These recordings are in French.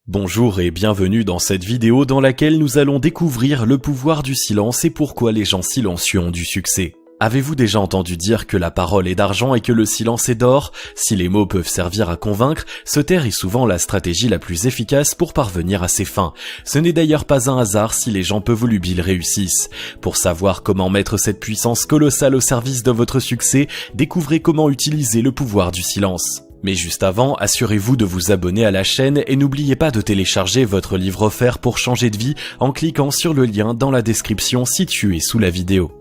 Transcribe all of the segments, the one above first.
Bonjour et bienvenue dans cette vidéo dans laquelle nous allons découvrir le pouvoir du silence et pourquoi les gens silencieux ont du succès. Avez-vous déjà entendu dire que la parole est d'argent et que le silence est d'or? Si les mots peuvent servir à convaincre, se taire est souvent la stratégie la plus efficace pour parvenir à ses fins. Ce n'est d'ailleurs pas un hasard si les gens peu volubiles réussissent. Pour savoir comment mettre cette puissance colossale au service de votre succès, découvrez comment utiliser le pouvoir du silence. Mais juste avant, assurez-vous de vous abonner à la chaîne et n'oubliez pas de télécharger votre livre offert pour changer de vie en cliquant sur le lien dans la description située sous la vidéo.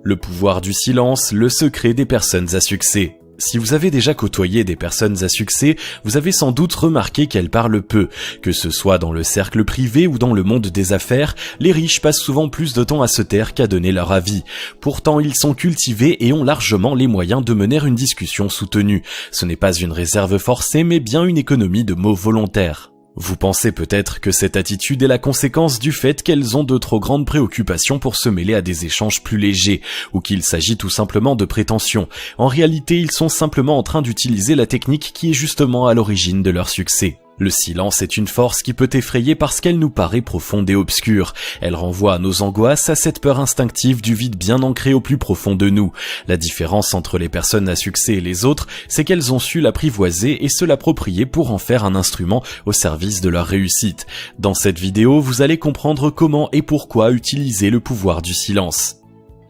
Le pouvoir du silence, le secret des personnes à succès. Si vous avez déjà côtoyé des personnes à succès, vous avez sans doute remarqué qu'elles parlent peu. Que ce soit dans le cercle privé ou dans le monde des affaires, les riches passent souvent plus de temps à se taire qu'à donner leur avis. Pourtant, ils sont cultivés et ont largement les moyens de mener une discussion soutenue. Ce n'est pas une réserve forcée, mais bien une économie de mots volontaires. Vous pensez peut-être que cette attitude est la conséquence du fait qu'elles ont de trop grandes préoccupations pour se mêler à des échanges plus légers, ou qu'il s'agit tout simplement de prétention. En réalité, ils sont simplement en train d'utiliser la technique qui est justement à l'origine de leur succès. Le silence est une force qui peut effrayer parce qu'elle nous paraît profonde et obscure. Elle renvoie à nos angoisses, à cette peur instinctive du vide bien ancré au plus profond de nous. La différence entre les personnes à succès et les autres, c'est qu'elles ont su l'apprivoiser et se l'approprier pour en faire un instrument au service de leur réussite. Dans cette vidéo, vous allez comprendre comment et pourquoi utiliser le pouvoir du silence.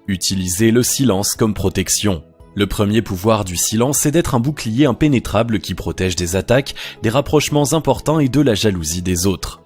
Utilisez le silence comme protection. Le premier pouvoir du silence est d'être un bouclier impénétrable qui protège des attaques, des rapprochements importants et de la jalousie des autres.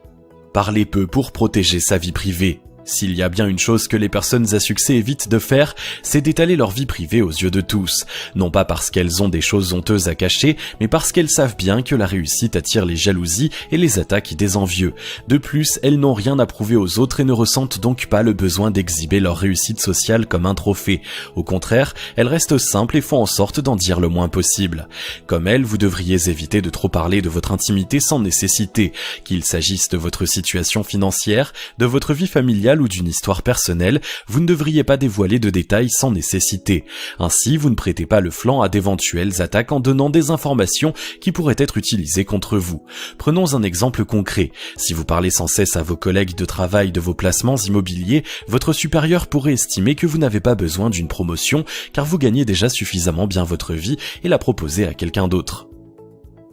Parler peu pour protéger sa vie privée. S'il y a bien une chose que les personnes à succès évitent de faire, c'est d'étaler leur vie privée aux yeux de tous. Non pas parce qu'elles ont des choses honteuses à cacher, mais parce qu'elles savent bien que la réussite attire les jalousies et les attaques des envieux. De plus, elles n'ont rien à prouver aux autres et ne ressentent donc pas le besoin d'exhiber leur réussite sociale comme un trophée. Au contraire, elles restent simples et font en sorte d'en dire le moins possible. Comme elles, vous devriez éviter de trop parler de votre intimité sans nécessité, qu'il s'agisse de votre situation financière, de votre vie familiale ou d'une histoire personnelle, vous ne devriez pas dévoiler de détails sans nécessité. Ainsi, vous ne prêtez pas le flanc à d'éventuelles attaques en donnant des informations qui pourraient être utilisées contre vous. Prenons un exemple concret. Si vous parlez sans cesse à vos collègues de travail de vos placements immobiliers, votre supérieur pourrait estimer que vous n'avez pas besoin d'une promotion car vous gagnez déjà suffisamment bien votre vie et la proposer à quelqu'un d'autre.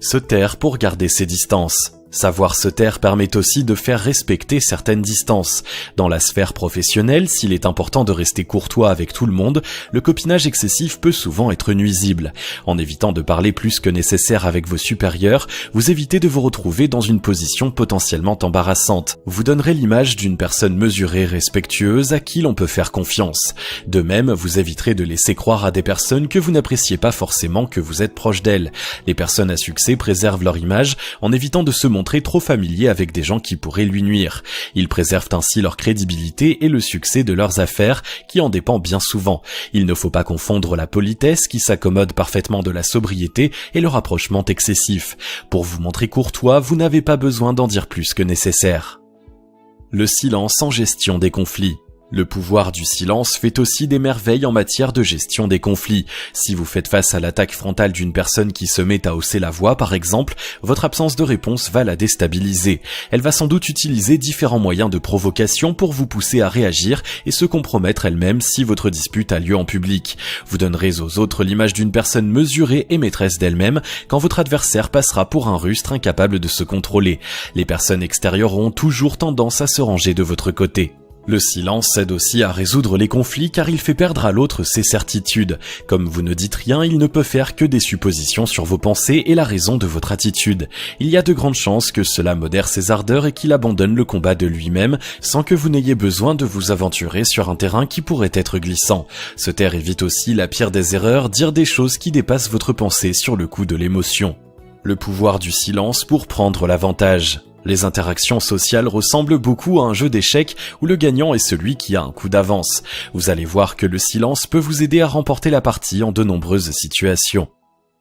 Se taire pour garder ses distances. Savoir se taire permet aussi de faire respecter certaines distances. Dans la sphère professionnelle, s'il est important de rester courtois avec tout le monde, le copinage excessif peut souvent être nuisible. En évitant de parler plus que nécessaire avec vos supérieurs, vous évitez de vous retrouver dans une position potentiellement embarrassante. Vous donnerez l'image d'une personne mesurée et respectueuse à qui l'on peut faire confiance. De même, vous éviterez de laisser croire à des personnes que vous n'appréciez pas forcément que vous êtes proche d'elles. Les personnes à succès préservent leur image en évitant de se montrer trop familier avec des gens qui pourraient lui nuire. Ils préservent ainsi leur crédibilité et le succès de leurs affaires qui en dépend bien souvent. Il ne faut pas confondre la politesse qui s'accommode parfaitement de la sobriété et le rapprochement excessif. Pour vous montrer courtois, vous n'avez pas besoin d'en dire plus que nécessaire. Le silence en gestion des conflits. Le pouvoir du silence fait aussi des merveilles en matière de gestion des conflits. Si vous faites face à l'attaque frontale d'une personne qui se met à hausser la voix, par exemple, votre absence de réponse va la déstabiliser. Elle va sans doute utiliser différents moyens de provocation pour vous pousser à réagir et se compromettre elle-même si votre dispute a lieu en public. Vous donnerez aux autres l'image d'une personne mesurée et maîtresse d'elle-même quand votre adversaire passera pour un rustre incapable de se contrôler. Les personnes extérieures auront toujours tendance à se ranger de votre côté. Le silence aide aussi à résoudre les conflits car il fait perdre à l'autre ses certitudes. Comme vous ne dites rien, il ne peut faire que des suppositions sur vos pensées et la raison de votre attitude. Il y a de grandes chances que cela modère ses ardeurs et qu'il abandonne le combat de lui-même sans que vous n'ayez besoin de vous aventurer sur un terrain qui pourrait être glissant. Se taire évite aussi la pire des erreurs, dire des choses qui dépassent votre pensée sur le coup de l'émotion. Le pouvoir du silence pour prendre l'avantage. Les interactions sociales ressemblent beaucoup à un jeu d'échecs où le gagnant est celui qui a un coup d'avance. Vous allez voir que le silence peut vous aider à remporter la partie en de nombreuses situations.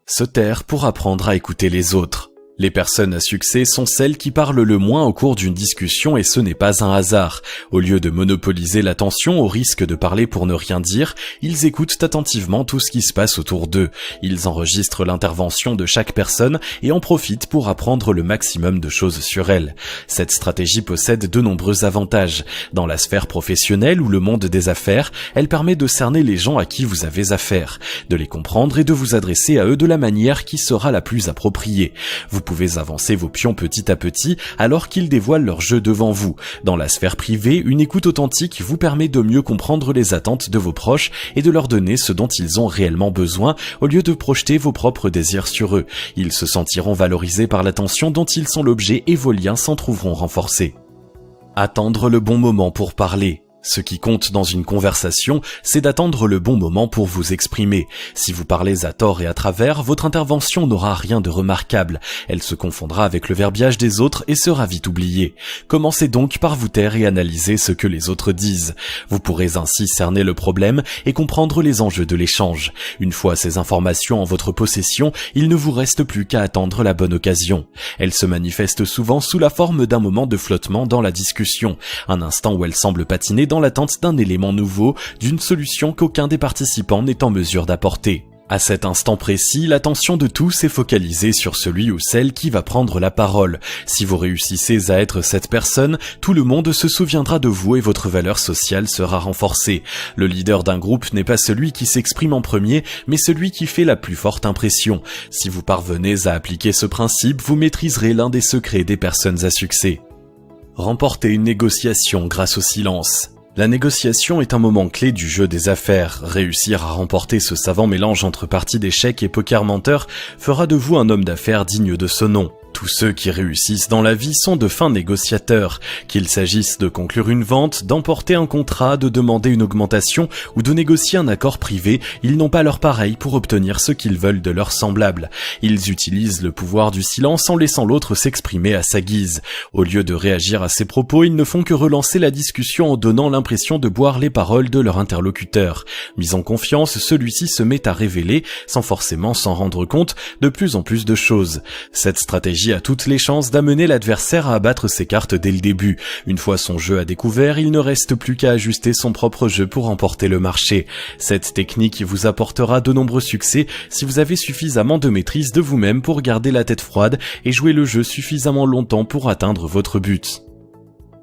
Se taire pour apprendre à écouter les autres. Les personnes à succès sont celles qui parlent le moins au cours d'une discussion et ce n'est pas un hasard. Au lieu de monopoliser l'attention au risque de parler pour ne rien dire, ils écoutent attentivement tout ce qui se passe autour d'eux. Ils enregistrent l'intervention de chaque personne et en profitent pour apprendre le maximum de choses sur elle. Cette stratégie possède de nombreux avantages. Dans la sphère professionnelle ou le monde des affaires, elle permet de cerner les gens à qui vous avez affaire, de les comprendre et de vous adresser à eux de la manière qui sera la plus appropriée. Vous pouvez avancer vos pions petit à petit alors qu'ils dévoilent leur jeu devant vous. Dans la sphère privée, une écoute authentique vous permet de mieux comprendre les attentes de vos proches et de leur donner ce dont ils ont réellement besoin au lieu de projeter vos propres désirs sur eux. Ils se sentiront valorisés par l'attention dont ils sont l'objet et vos liens s'en trouveront renforcés. Attendre le bon moment pour parler. Ce qui compte dans une conversation, c'est d'attendre le bon moment pour vous exprimer. Si vous parlez à tort et à travers, votre intervention n'aura rien de remarquable. Elle se confondra avec le verbiage des autres et sera vite oubliée. Commencez donc par vous taire et analyser ce que les autres disent. Vous pourrez ainsi cerner le problème et comprendre les enjeux de l'échange. Une fois ces informations en votre possession, il ne vous reste plus qu'à attendre la bonne occasion. Elle se manifeste souvent sous la forme d'un moment de flottement dans la discussion, un instant où elle semble patiner dans l'attente d'un élément nouveau, d'une solution qu'aucun des participants n'est en mesure d'apporter. À cet instant précis, l'attention de tous est focalisée sur celui ou celle qui va prendre la parole. Si vous réussissez à être cette personne, tout le monde se souviendra de vous et votre valeur sociale sera renforcée. Le leader d'un groupe n'est pas celui qui s'exprime en premier, mais celui qui fait la plus forte impression. Si vous parvenez à appliquer ce principe, vous maîtriserez l'un des secrets des personnes à succès. Remporter une négociation grâce au silence. La négociation est un moment clé du jeu des affaires. Réussir à remporter ce savant mélange entre partie d'échecs et poker menteur fera de vous un homme d'affaires digne de ce nom. Tous ceux qui réussissent dans la vie sont de fins négociateurs. Qu'il s'agisse de conclure une vente, d'emporter un contrat, de demander une augmentation ou de négocier un accord privé, ils n'ont pas leur pareil pour obtenir ce qu'ils veulent de leurs semblables. Ils utilisent le pouvoir du silence en laissant l'autre s'exprimer à sa guise. Au lieu de réagir à ses propos, ils ne font que relancer la discussion en donnant l'impression de boire les paroles de leur interlocuteur. Mis en confiance, celui-ci se met à révéler, sans forcément s'en rendre compte, de plus en plus de choses. Cette stratégie a toutes les chances d'amener l'adversaire à abattre ses cartes dès le début. Une fois son jeu à découvert, il ne reste plus qu'à ajuster son propre jeu pour remporter le marché. Cette technique vous apportera de nombreux succès si vous avez suffisamment de maîtrise de vous-même pour garder la tête froide et jouer le jeu suffisamment longtemps pour atteindre votre but.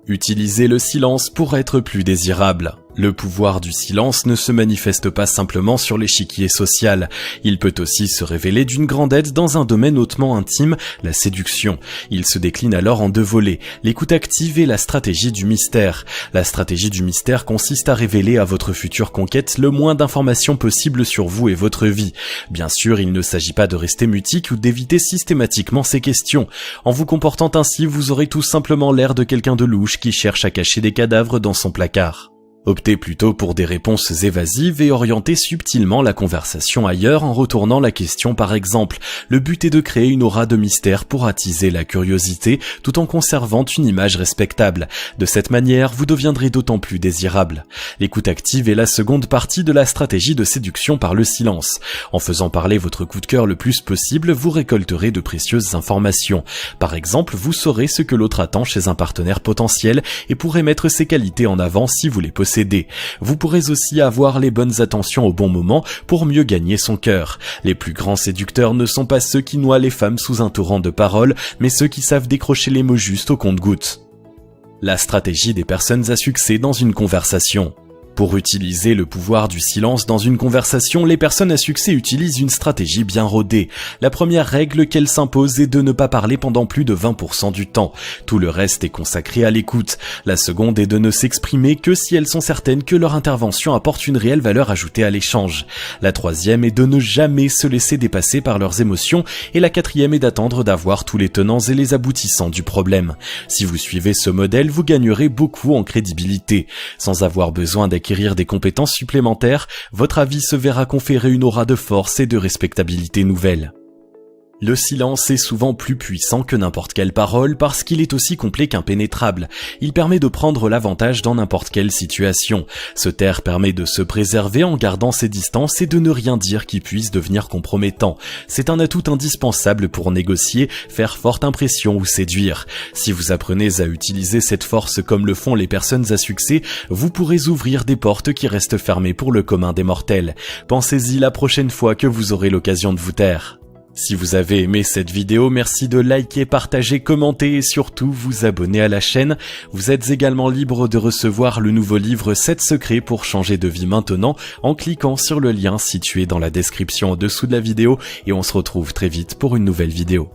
Utilisez le silence pour être plus désirable. Le pouvoir du silence ne se manifeste pas simplement sur l'échiquier social. Il peut aussi se révéler d'une grande aide dans un domaine hautement intime, la séduction. Il se décline alors en deux volets, l'écoute active et la stratégie du mystère. La stratégie du mystère consiste à révéler à votre future conquête le moins d'informations possible sur vous et votre vie. Bien sûr, il ne s'agit pas de rester mutique ou d'éviter systématiquement ces questions. En vous comportant ainsi, vous aurez tout simplement l'air de quelqu'un de louche qui cherche à cacher des cadavres dans son placard. Optez plutôt pour des réponses évasives et orientez subtilement la conversation ailleurs en retournant la question par exemple. Le but est de créer une aura de mystère pour attiser la curiosité tout en conservant une image respectable. De cette manière, vous deviendrez d'autant plus désirable. L'écoute active est la seconde partie de la stratégie de séduction par le silence. En faisant parler votre coup de cœur le plus possible, vous récolterez de précieuses informations. Par exemple, vous saurez ce que l'autre attend chez un partenaire potentiel et pourrez mettre ses qualités en avant si vous les possédez. Vous pourrez aussi avoir les bonnes attentions au bon moment pour mieux gagner son cœur. Les plus grands séducteurs ne sont pas ceux qui noient les femmes sous un torrent de paroles, mais ceux qui savent décrocher les mots justes au compte-gouttes. La stratégie des personnes à succès dans une conversation. Pour utiliser le pouvoir du silence dans une conversation, les personnes à succès utilisent une stratégie bien rodée. La première règle qu'elles s'imposent est de ne pas parler pendant plus de 20% du temps. Tout le reste est consacré à l'écoute. La seconde est de ne s'exprimer que si elles sont certaines que leur intervention apporte une réelle valeur ajoutée à l'échange. La troisième est de ne jamais se laisser dépasser par leurs émotions et la quatrième est d'attendre d'avoir tous les tenants et les aboutissants du problème. Si vous suivez ce modèle, vous gagnerez beaucoup en crédibilité. Sans avoir besoin d'acquérir des compétences supplémentaires, votre avis se verra conférer une aura de force et de respectabilité nouvelle. Le silence est souvent plus puissant que n'importe quelle parole parce qu'il est aussi complet qu'impénétrable. Il permet de prendre l'avantage dans n'importe quelle situation. Se taire permet de se préserver en gardant ses distances et de ne rien dire qui puisse devenir compromettant. C'est un atout indispensable pour négocier, faire forte impression ou séduire. Si vous apprenez à utiliser cette force comme le font les personnes à succès, vous pourrez ouvrir des portes qui restent fermées pour le commun des mortels. Pensez-y la prochaine fois que vous aurez l'occasion de vous taire. Si vous avez aimé cette vidéo, merci de liker, partager, commenter et surtout vous abonner à la chaîne. Vous êtes également libre de recevoir le nouveau livre 7 secrets pour changer de vie maintenant en cliquant sur le lien situé dans la description en dessous de la vidéo et on se retrouve très vite pour une nouvelle vidéo.